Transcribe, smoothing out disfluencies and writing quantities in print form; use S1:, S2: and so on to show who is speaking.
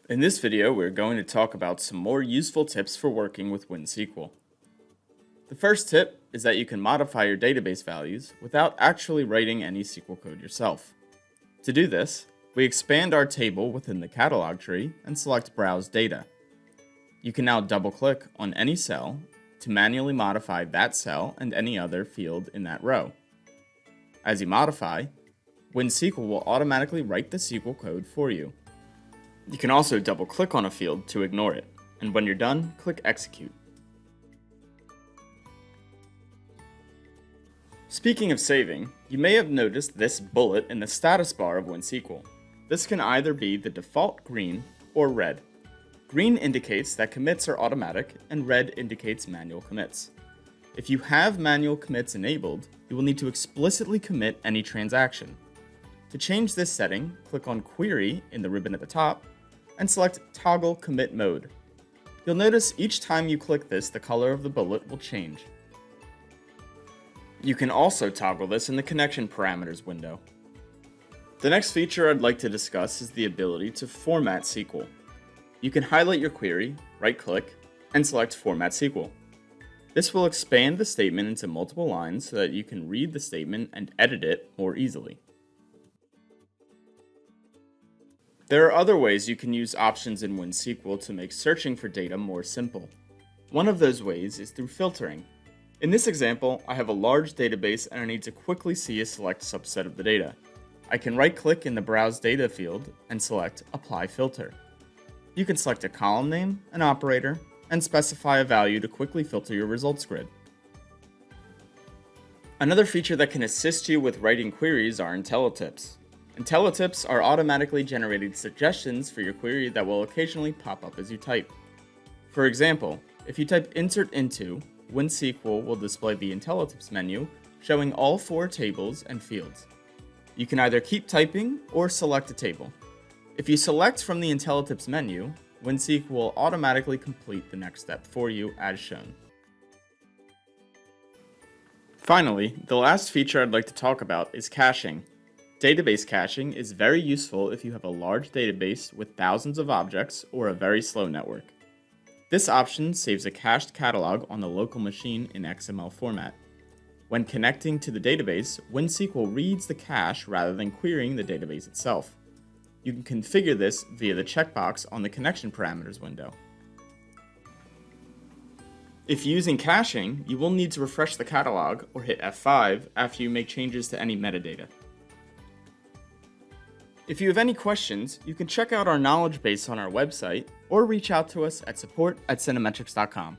S1: In this video, we're going to talk about some more useful tips for working with WinSQL. The first tip is that you can modify your database values without actually writing any SQL code yourself. To do this, we expand our table within the catalog tree and select Browse Data. You can now double-click on any cell to manually modify that cell and any other field in that row. As you modify, WinSQL will automatically write the SQL code for you. You can also double-click on a field to ignore it, and when you're done, click Execute. Speaking of saving, you may have noticed this bullet in the status bar of WinSQL. This can either be the default green or red. Green indicates that commits are automatic, and red indicates manual commits. If you have manual commits enabled, you will need to explicitly commit any transaction. To change this setting, click on Query in the ribbon at the top, and select Toggle Commit Mode. You'll notice each time you click this, the color of the bullet will change. You can also toggle this in the Connection Parameters window. The next feature I'd like to discuss is the ability to format SQL. You can highlight your query, right-click, and select Format SQL. This will expand the statement into multiple lines so that you can read the statement and edit it more easily. There are other ways you can use options in WinSQL to make searching for data more simple. One of those ways is through filtering. In this example, I have a large database and I need to quickly see a select subset of the data. I can right-click in the Browse Data field and select Apply Filter. You can select a column name, an operator, and specify a value to quickly filter your results grid. Another feature that can assist you with writing queries are IntelliTips. IntelliTips are automatically generated suggestions for your query that will occasionally pop up as you type. For example, if you type Insert Into, WinSQL will display the IntelliTips menu showing all 4 tables and fields. You can either keep typing or select a table. If you select from the IntelliTips menu, WinSQL will automatically complete the next step for you as shown. Finally, the last feature I'd like to talk about is caching. Database caching is very useful if you have a large database with thousands of objects or a very slow network. This option saves a cached catalog on the local machine in XML format. When connecting to the database, WinSQL reads the cache rather than querying the database itself. You can configure this via the checkbox on the Connection Parameters window. If using caching, you will need to refresh the catalog or hit F5 after you make changes to any metadata. If you have any questions, you can check out our knowledge base on our website or reach out to us at support@cinemetrics.com.